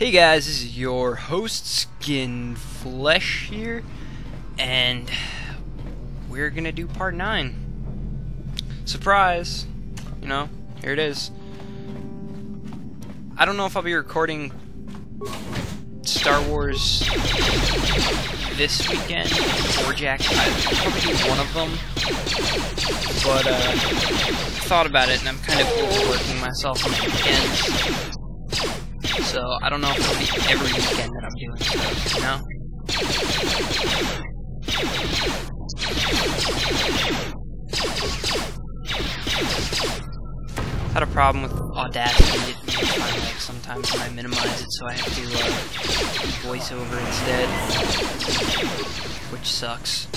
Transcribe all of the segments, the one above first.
Hey guys, this is your host Skin Flesh here, and we're gonna do part 9. Surprise! You know, here it is. I don't know if I'll be recording Star Wars this weekend or Jack. I'll probably do one of them, but I thought about it and I'm kind of overworking myself on the weekends. So I don't know if it'll be every weekend that I'm doing stuff, you know? Had a problem with Audacity. Like sometimes when I minimize it, so I have to voice over instead, which sucks.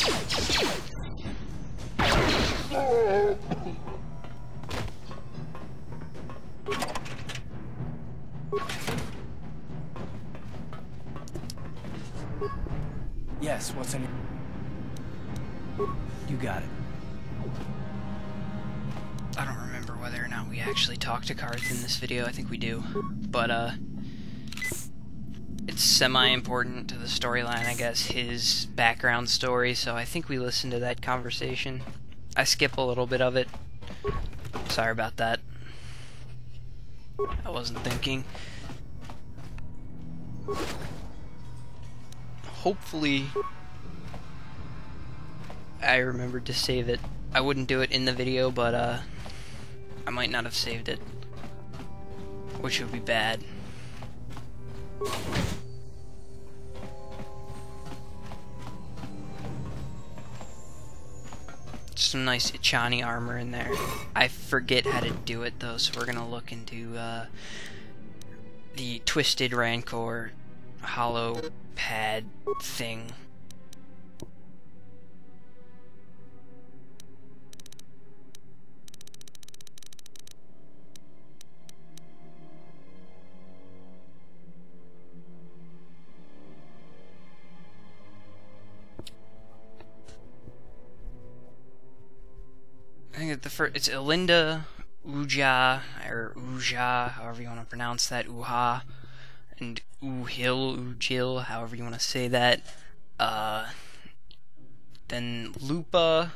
Yes, what's in it? You got it. I don't remember whether or not we actually talk to cards in this video. I think we do. But, it's semi-important to the storyline, I guess, his background story, so I think we listened to that conversation. I skip a little bit of it. Sorry about that. I wasn't thinking. Hopefully, I remembered to save it. I wouldn't do it in the video, but I might not have saved it, which would be bad. Some nice Ichani armor in there. I forget how to do it though, so we're gonna look into the Twisted Rancor hollow pad thing. I think it's Elinda Uja, or Uja, however you want to pronounce that, Uha, and Ujil, however you want to say that. Then Lupa,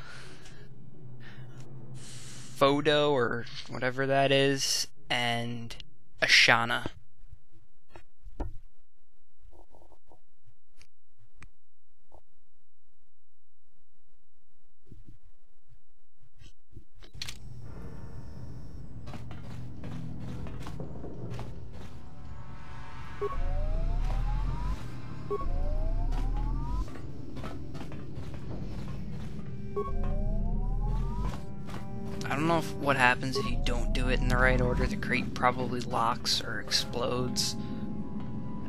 Photo, or whatever that is, and Ashana. I don't know what happens if you don't do it in the right order. The crate probably locks or explodes,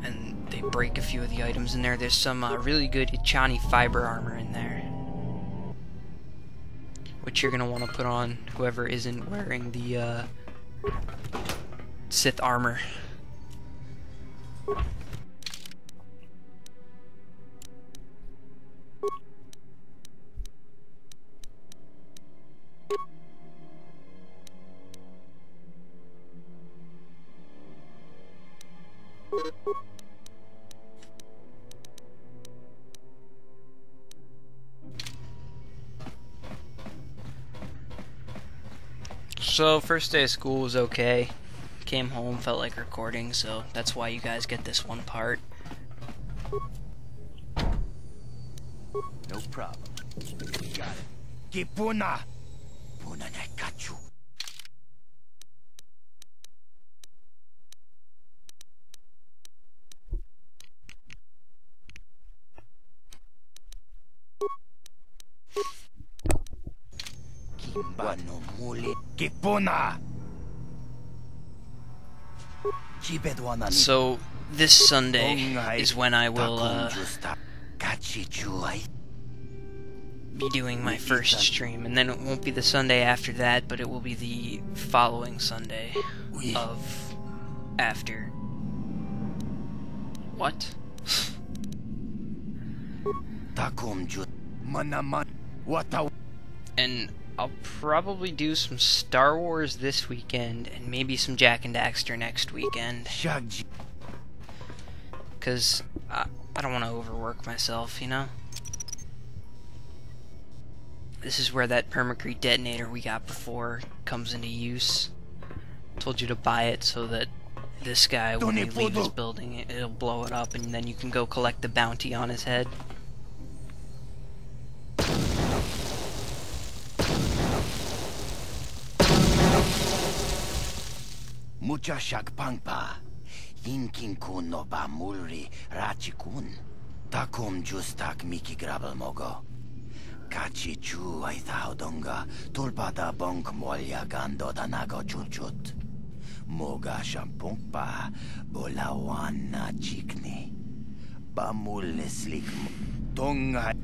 and they break a few of the items in there. There's some really good Ichani fiber armor in there, which you're going to want to put on whoever isn't wearing the Sith armor. So, first day of school was okay. Came home, felt like recording, so that's why you guys get this one part. No problem. Got it. Kipuna! Puna na kachu. Kimba no muli. Kipuna! So, this Sunday is when I will, be doing my first stream, and then it won't be the Sunday after that, but it will be the following Sunday of after. What? And I'll probably do some Star Wars this weekend, and maybe some Jak and Daxter next weekend. Because I don't want to overwork myself, you know? This is where that permacrete detonator we got before comes into use. Told you to buy it so that this guy, when we leave his building, it'll blow it up, and then you can go collect the bounty on his head. Mucha shakpangpa. Yinkin kun no ba mulri rachikun. Takum justak miki grabel mogo. Kachi chu ay donga tulpada bonk molya gando danago chuchut. Moga shampungpa bolawana chikni. Bamul slik donga.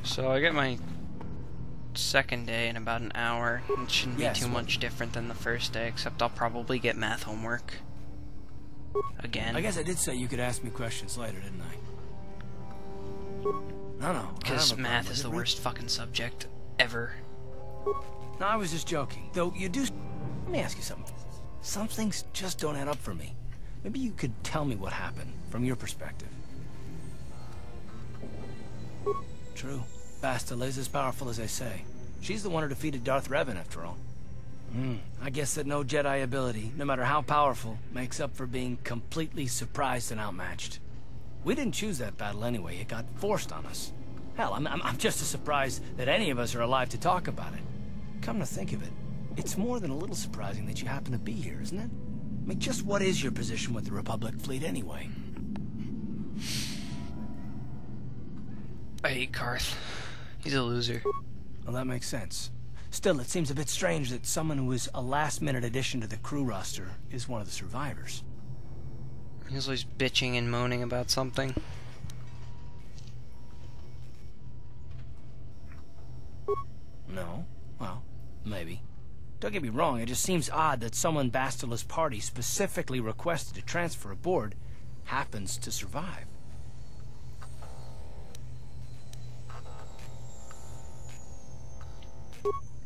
So I get my second day in about an hour. It shouldn't be too much different than the first day, except I'll probably get math homework again. I guess I did say you could ask me questions later, didn't I? No. Because math is the worst fucking subject ever. No, I was just joking. Though you do... Let me ask you something. Some things just don't add up for me. Maybe you could tell me what happened, from your perspective. True. Bastila is as powerful as they say. She's the one who defeated Darth Revan, after all. I guess that no Jedi ability, no matter how powerful, makes up for being completely surprised and outmatched. We didn't choose that battle anyway. It got forced on us. Hell, I'm just as surprised that any of us are alive to talk about it. Come to think of it, it's more than a little surprising that you happen to be here, isn't it? I mean, just what is your position with the Republic fleet anyway? I hate Karth. He's a loser. Well, that makes sense. Still, it seems a bit strange that someone who was a last-minute addition to the crew roster is one of the survivors. He's always bitching and moaning about something. No? Well, maybe. Don't get me wrong, it just seems odd that someone Bastila's party specifically requested to transfer aboard happens to survive.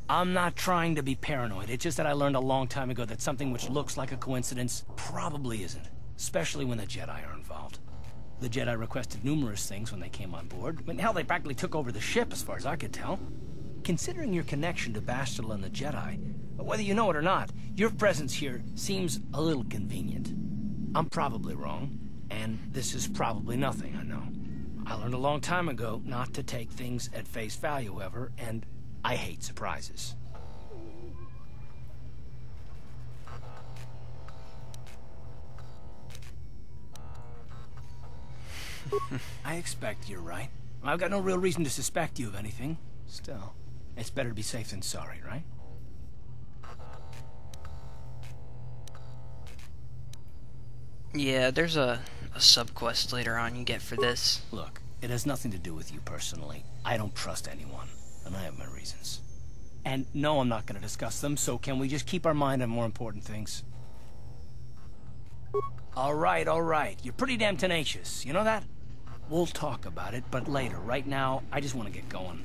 I'm not trying to be paranoid. It's just that I learned a long time ago that something which looks like a coincidence probably isn't, especially when the Jedi are involved. The Jedi requested numerous things when they came on board. I mean, hell, they practically took over the ship, as far as I could tell. Considering your connection to Bastila and the Jedi, whether you know it or not, your presence here seems a little convenient. I'm probably wrong, and this is probably nothing, I know. I learned a long time ago not to take things at face value, however, and I hate surprises. I expect you're right. I've got no real reason to suspect you of anything. Still, it's better to be safe than sorry, right? Yeah, there's a sub-quest later on you get for this. Look, it has nothing to do with you personally. I don't trust anyone, and I have my reasons. And no, I'm not going to discuss them, so can we just keep our mind on more important things? All right. You're pretty damn tenacious. You know that? We'll talk about it, but later. Right now, I just want to get going.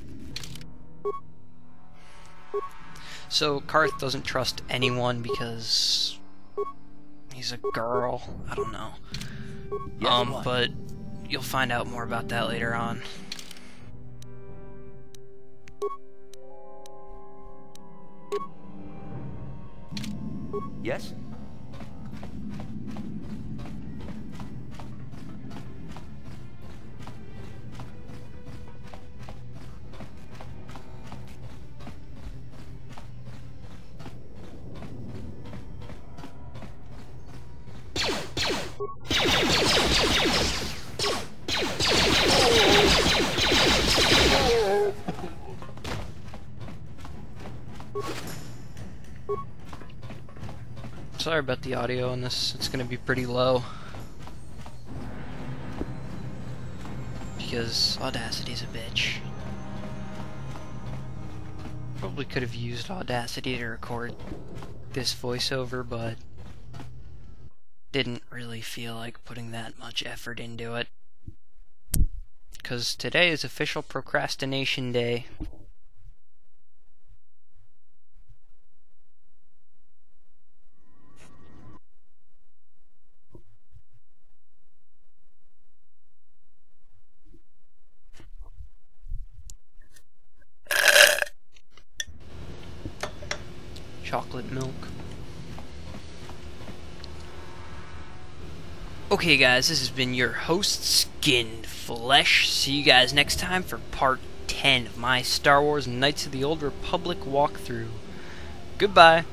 So, Karth doesn't trust anyone because he's a girl. I don't know. But you'll find out more about that later on. Yes? Sorry about the audio on this, it's gonna be pretty low. Because Audacity's a bitch. Probably could have used Audacity to record this voiceover, but didn't really feel like putting that much effort into it. Because today is official procrastination day. chocolate milk. Okay guys, this has been your host, Skinned Flesh. See you guys next time for part 10 of my Star Wars Knights of the Old Republic walkthrough. Goodbye.